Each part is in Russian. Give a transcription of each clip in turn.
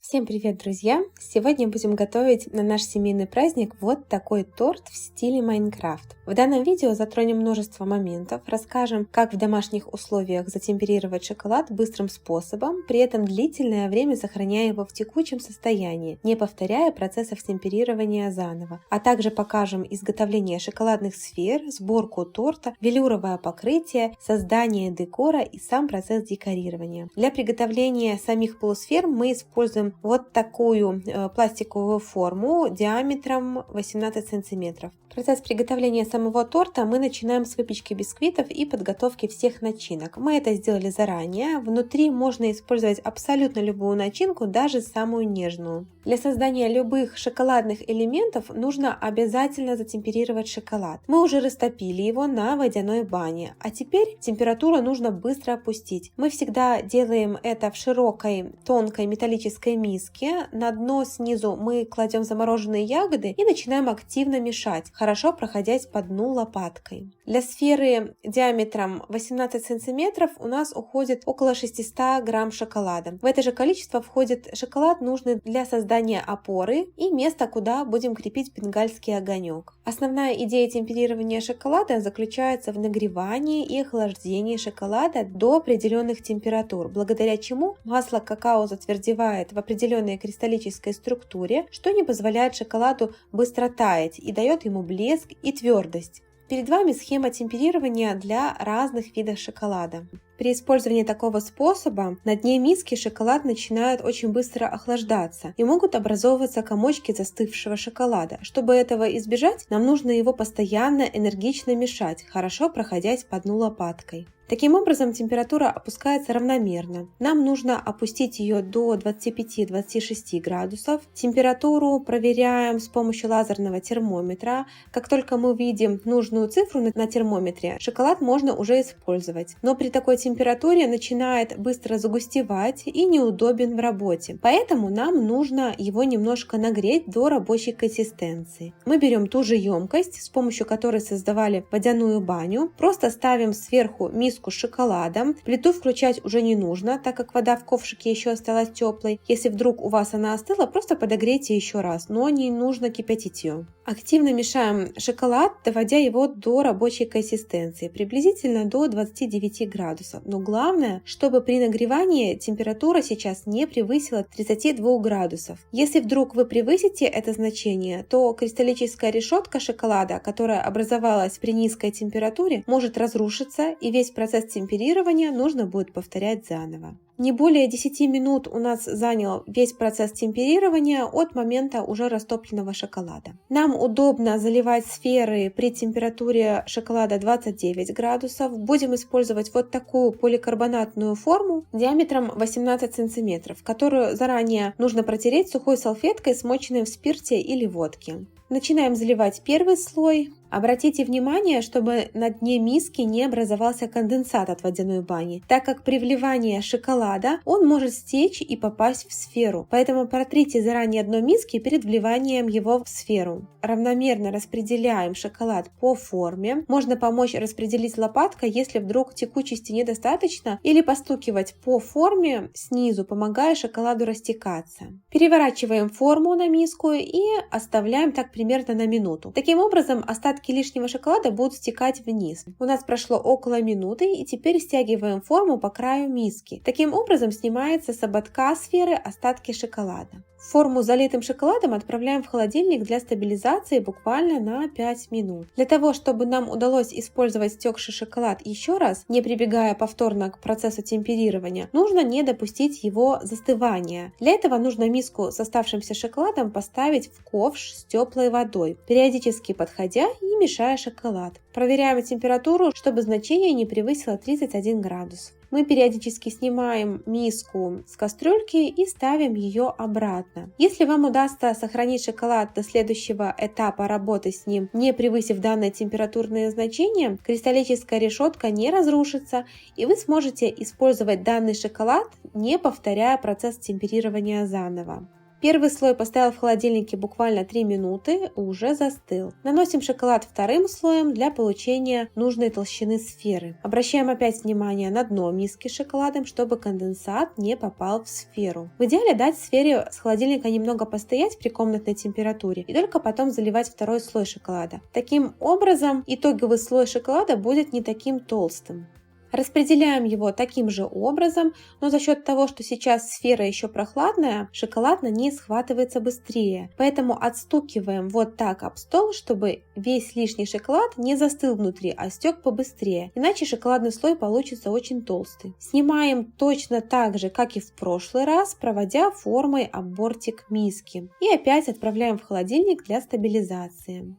Всем привет, друзья! Сегодня будем готовить на наш семейный праздник вот такой торт в стиле Майнкрафт. В данном видео затронем множество моментов, расскажем, как в домашних условиях затемперировать шоколад быстрым способом, при этом длительное время сохраняя его в текучем состоянии, не повторяя процессов темперирования заново. А также покажем изготовление шоколадных сфер, сборку торта, велюровое покрытие, создание декора и сам процесс декорирования. Для приготовления самих полусфер мы используем вот такую пластиковую форму диаметром 18 сантиметров. Процесс приготовления самого торта мы начинаем с выпечки бисквитов и подготовки всех начинок. Мы это сделали заранее. Внутри можно использовать абсолютно любую начинку, даже самую нежную. Для создания любых шоколадных элементов нужно обязательно затемперировать шоколад. Мы уже растопили его на водяной бане, а теперь температуру нужно быстро опустить. Мы всегда делаем это в широкой, тонкой металлической миске. На дно снизу мы кладем замороженные ягоды и начинаем активно мешать, хорошо проходясь по дну лопаткой. Для сферы диаметром 18 сантиметров у нас уходит около 600 грамм шоколада. В это же количество входит шоколад, нужный для создания опоры и места, куда будем крепить бенгальский огонек. Основная идея темперирования шоколада заключается в нагревании и охлаждении шоколада до определенных температур, благодаря чему масло какао затвердевает в определенной кристаллической структуре, что не позволяет шоколаду быстро таять и дает ему блеск и твердость. Перед вами схема темперирования для разных видов шоколада. При использовании такого способа на дне миски шоколад начинает очень быстро охлаждаться и могут образовываться комочки застывшего шоколада. Чтобы этого избежать, нам нужно его постоянно энергично мешать, хорошо проходясь по дну лопаткой. Таким образом, температура опускается равномерно. Нам нужно опустить ее до 25-26 градусов. Температуру проверяем с помощью лазерного термометра. Как только мы видим нужную цифру на термометре, шоколад можно уже использовать. Но при такой температуре начинает быстро загустевать и неудобен в работе. Поэтому нам нужно его немножко нагреть до рабочей консистенции. Мы берем ту же емкость, с помощью которой создавали водяную баню, просто ставим сверху миску с шоколадом. Плиту включать уже не нужно, так как вода в ковшике еще осталась теплой. Если вдруг у вас она остыла, просто подогрейте еще раз, но не нужно кипятить ее. Активно мешаем шоколад, доводя его до рабочей консистенции, приблизительно до 29 градусов. Но главное, чтобы при нагревании температура сейчас не превысила 32 градусов. Если вдруг вы превысите это значение, то кристаллическая решетка шоколада, которая образовалась при низкой температуре, может разрушиться, и весь процесс темперирования нужно будет повторять заново. Не более 10 минут у нас занял весь процесс темперирования от момента уже растопленного шоколада. Нам удобно заливать сферы при температуре шоколада 29 градусов. Будем использовать вот такую поликарбонатную форму диаметром 18 сантиметров, которую заранее нужно протереть сухой салфеткой, смоченной в спирте или водке. Начинаем заливать первый слой. Обратите внимание, чтобы на дне миски не образовался конденсат от водяной бани, так как при вливании шоколада он может стечь и попасть в сферу. Поэтому протрите заранее дно миски перед вливанием его в сферу. Равномерно распределяем шоколад по форме. Можно помочь распределить лопаткой, если вдруг текучести недостаточно, или постукивать по форме снизу, помогая шоколаду растекаться. Переворачиваем форму на миску и оставляем так примерно на минуту. Таким образом, остатки лишнего шоколада будут стекать вниз. У нас прошло около минуты, и теперь стягиваем форму по краю миски. Таким образом снимается с ободка сферы остатки шоколада. Форму с залитым шоколадом отправляем в холодильник для стабилизации буквально на 5 минут. Для того, чтобы нам удалось использовать стекший шоколад еще раз, не прибегая повторно к процессу темперирования, нужно не допустить его застывания. Для этого нужно миску с оставшимся шоколадом поставить в ковш с теплой водой, периодически подходя и мешая шоколад. Проверяем температуру, чтобы значение не превысило 31 градус. Мы периодически снимаем миску с кастрюльки и ставим ее обратно. Если вам удастся сохранить шоколад до следующего этапа работы с ним, не превысив данное температурное значение, кристаллическая решетка не разрушится, и вы сможете использовать данный шоколад, не повторяя процесс темперирования заново. Первый слой поставил в холодильнике буквально 3 минуты, уже застыл. Наносим шоколад вторым слоем для получения нужной толщины сферы. Обращаем опять внимание на дно миски с шоколадом, чтобы конденсат не попал в сферу. В идеале дать сфере с холодильника немного постоять при комнатной температуре и только потом заливать второй слой шоколада. Таким образом, итоговый слой шоколада будет не таким толстым. Распределяем его таким же образом, но за счет того, что сейчас сфера еще прохладная, шоколад на ней схватывается быстрее. Поэтому отстукиваем вот так об стол, чтобы весь лишний шоколад не застыл внутри, а стек побыстрее. Иначе шоколадный слой получится очень толстый. Снимаем точно так же, как и в прошлый раз, проводя формой об бортик миски. И опять отправляем в холодильник для стабилизации.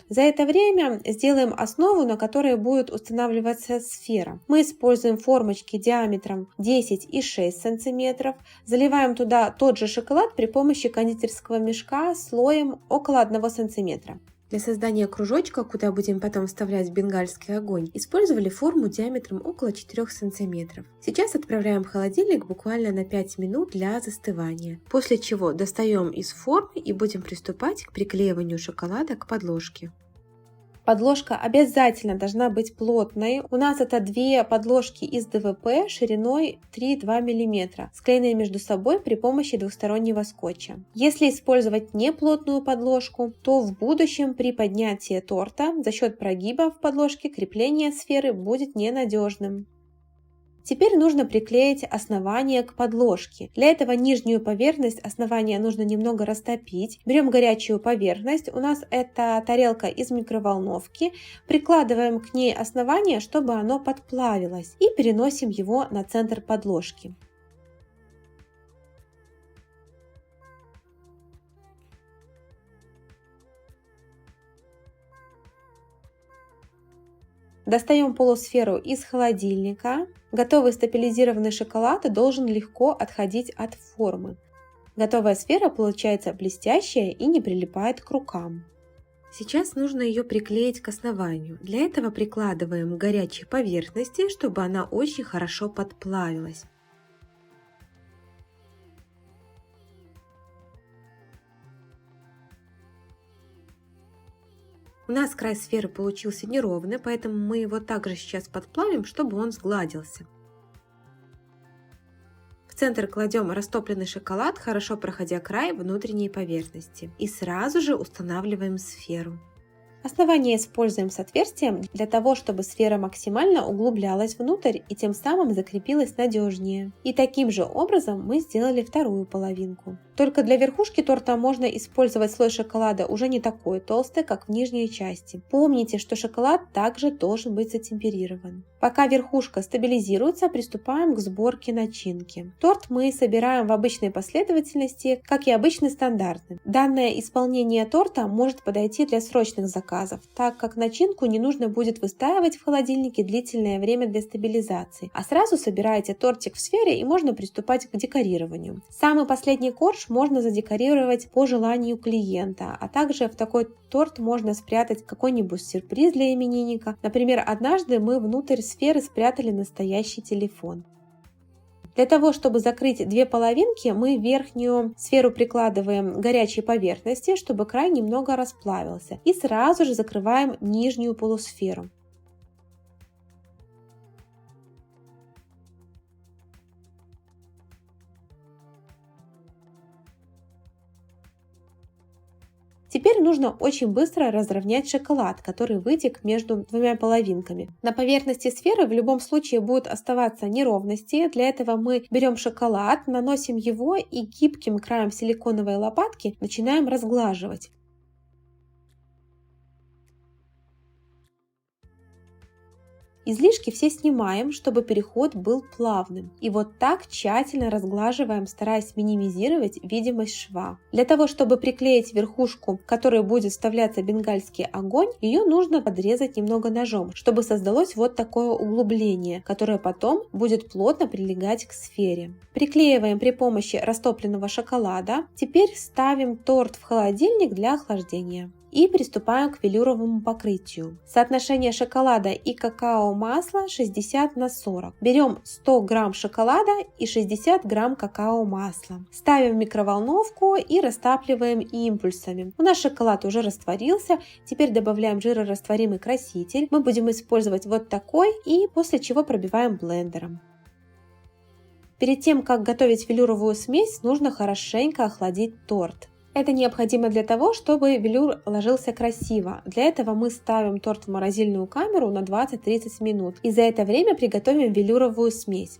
За это время сделаем основу, на которой будет устанавливаться сфера. Мы используем формочки диаметром 10 и 6 см. Заливаем туда тот же шоколад при помощи кондитерского мешка слоем около 1 см. Для создания кружочка, куда будем потом вставлять бенгальский огонь, использовали форму диаметром около 4 см. Сейчас отправляем в холодильник буквально на 5 минут для застывания. После чего достаем из формы и будем приступать к приклеиванию шоколада к подложке. Подложка обязательно должна быть плотной. У нас это 2 подложки из ДВП шириной 3,2 мм, склеенные между собой при помощи двухстороннего скотча. Если использовать неплотную подложку, то в будущем при поднятии торта за счет прогиба в подложке крепление сферы будет ненадежным. Теперь нужно приклеить основание к подложке. Для этого нижнюю поверхность основания нужно немного растопить. Берем горячую поверхность, у нас это тарелка из микроволновки, прикладываем к ней основание, чтобы оно подплавилось, и переносим его на центр подложки. Достаем полусферу из холодильника. Готовый стабилизированный шоколад должен легко отходить от формы. Готовая сфера получается блестящая и не прилипает к рукам. Сейчас нужно ее приклеить к основанию. Для этого прикладываем к горячей поверхности, чтобы она очень хорошо подплавилась. У нас край сферы получился неровный, поэтому мы его также сейчас подплавим, чтобы он сгладился. В центр кладем растопленный шоколад, хорошо проходя край внутренней поверхности. И сразу же устанавливаем сферу. Основание используем с отверстием для того, чтобы сфера максимально углублялась внутрь и тем самым закрепилась надежнее. И таким же образом мы сделали вторую половинку. Только для верхушки торта можно использовать слой шоколада уже не такой толстый, как в нижней части. Помните, что шоколад также должен быть затемперирован. Пока верхушка стабилизируется, приступаем к сборке начинки. Торт мы собираем в обычной последовательности, как и обычный стандартный. Данное исполнение торта может подойти для срочных заказов, так как начинку не нужно будет выстаивать в холодильнике длительное время для стабилизации, а сразу собираете тортик в сфере и можно приступать к декорированию. Самый последний корж можно задекорировать по желанию клиента, а также в такой торт можно спрятать какой-нибудь сюрприз для именинника. Например, однажды мы внутрь сферы спрятали настоящий телефон. Для того, чтобы закрыть 2 половинки, мы верхнюю сферу прикладываем к горячей поверхности, чтобы край немного расплавился, и сразу же закрываем нижнюю полусферу. Теперь нужно очень быстро разровнять шоколад, который вытек между 2 половинками. На поверхности сферы в любом случае будут оставаться неровности. Для этого мы берем шоколад, наносим его и гибким краем силиконовой лопатки начинаем разглаживать. Излишки все снимаем, чтобы переход был плавным. И вот так тщательно разглаживаем, стараясь минимизировать видимость шва. Для того, чтобы приклеить верхушку, в которой будет вставляться бенгальский огонь, ее нужно подрезать немного ножом, чтобы создалось вот такое углубление, которое потом будет плотно прилегать к сфере. Приклеиваем при помощи растопленного шоколада. Теперь ставим торт в холодильник для охлаждения. и приступаем к велюровому покрытию. Соотношение шоколада и какао-масла 60/40. Берем 100 грамм шоколада и 60 грамм какао-масла. Ставим в микроволновку и растапливаем импульсами. У нас шоколад уже растворился, теперь добавляем жирорастворимый краситель. Мы будем использовать вот такой, и после чего пробиваем блендером. Перед тем, как готовить велюровую смесь, нужно хорошенько охладить торт. Это необходимо для того, чтобы велюр ложился красиво. Для этого мы ставим торт в морозильную камеру на 20-30 минут. И за это время приготовим велюровую смесь.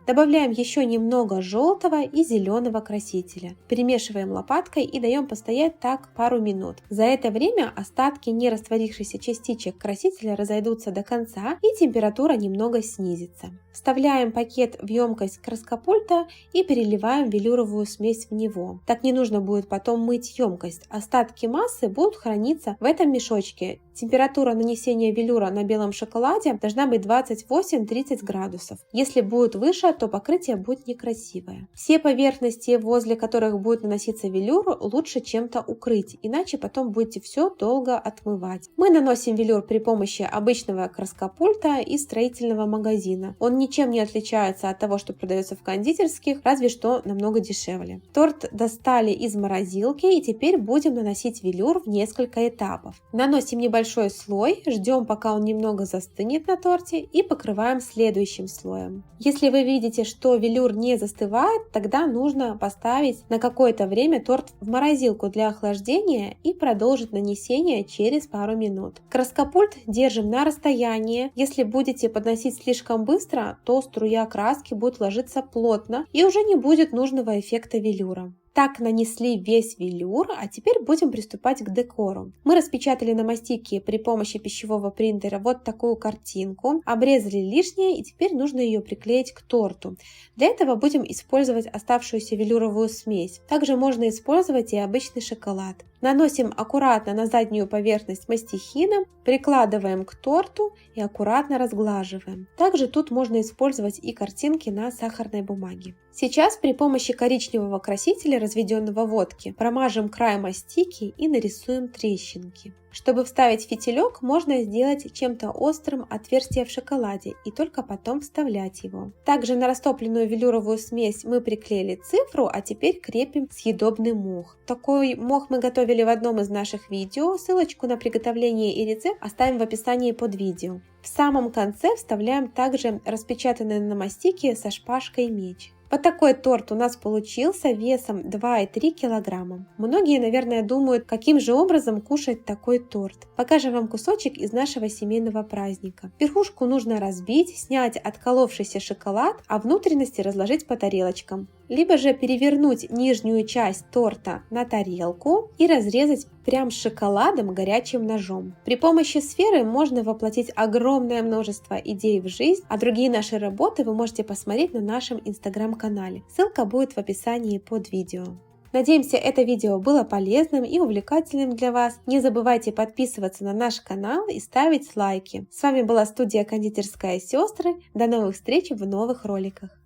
Добавляем еще немного желтого и зеленого красителя. Перемешиваем лопаткой и даем постоять так пару минут. За это время остатки нерастворившихся частичек красителя разойдутся до конца и температура немного снизится. Вставляем пакет в емкость краскопульта и переливаем велюровую смесь в него. Так не нужно будет потом мыть емкость. Остатки массы будут храниться в этом мешочке. Температура нанесения велюра на белом шоколаде должна быть 28-30 градусов. Если будет выше, то покрытие будет некрасивое. Все поверхности, возле которых будет наноситься велюр, лучше чем-то укрыть, иначе потом будете все долго отмывать. Мы наносим велюр при помощи обычного краскопульта из строительного магазина. Он ничем не отличается от того, что продается в кондитерских, разве что намного дешевле. Торт достали из морозилки, и теперь будем наносить велюр в несколько этапов. Наносим небольшой слой, ждем, пока он немного застынет на торте, и покрываем следующим слоем. Если вы видите, что велюр не застывает, тогда нужно поставить на какое-то время торт в морозилку для охлаждения и продолжить нанесение через пару минут. Краскопульт держим на расстоянии. Если будете подносить слишком быстро, то струя краски будет ложиться плотно и уже не будет нужного эффекта велюра. Так нанесли весь велюр, а теперь будем приступать к декору. Мы распечатали на мастике при помощи пищевого принтера вот такую картинку, обрезали лишнее, и теперь нужно ее приклеить к торту. Для этого будем использовать оставшуюся велюровую смесь. Также можно использовать и обычный шоколад. Наносим аккуратно на заднюю поверхность мастихина, прикладываем к торту и аккуратно разглаживаем. Также тут можно использовать и картинки на сахарной бумаге. Сейчас при помощи коричневого красителя, разведенного в водке, промажем край мастики и нарисуем трещинки. Чтобы вставить фитилек, можно сделать чем-то острым отверстие в шоколаде и только потом вставлять его. Также на растопленную велюровую смесь мы приклеили цифру, а теперь крепим съедобный мох. Такой мох мы готовили в одном из наших видео, ссылочку на приготовление и рецепт оставим в описании под видео. В самом конце вставляем также распечатанный на мастике со шпажкой меч. Вот такой торт у нас получился весом 2,3 кг. Многие, наверное, думают, каким же образом кушать такой торт. Покажем вам кусочек из нашего семейного праздника. Верхушку нужно разбить, снять отколовшийся шоколад, а внутренности разложить по тарелочкам. Либо же перевернуть нижнюю часть торта на тарелку и разрезать прям с шоколадом горячим ножом. При помощи сферы можно воплотить огромное множество идей в жизнь, а другие наши работы вы можете посмотреть на нашем инстаграм-канале. Ссылка будет в описании под видео. Надеемся, это видео было полезным и увлекательным для вас. Не забывайте подписываться на наш канал и ставить лайки. С вами была студия «Кондитерская сестры». До новых встреч в новых роликах.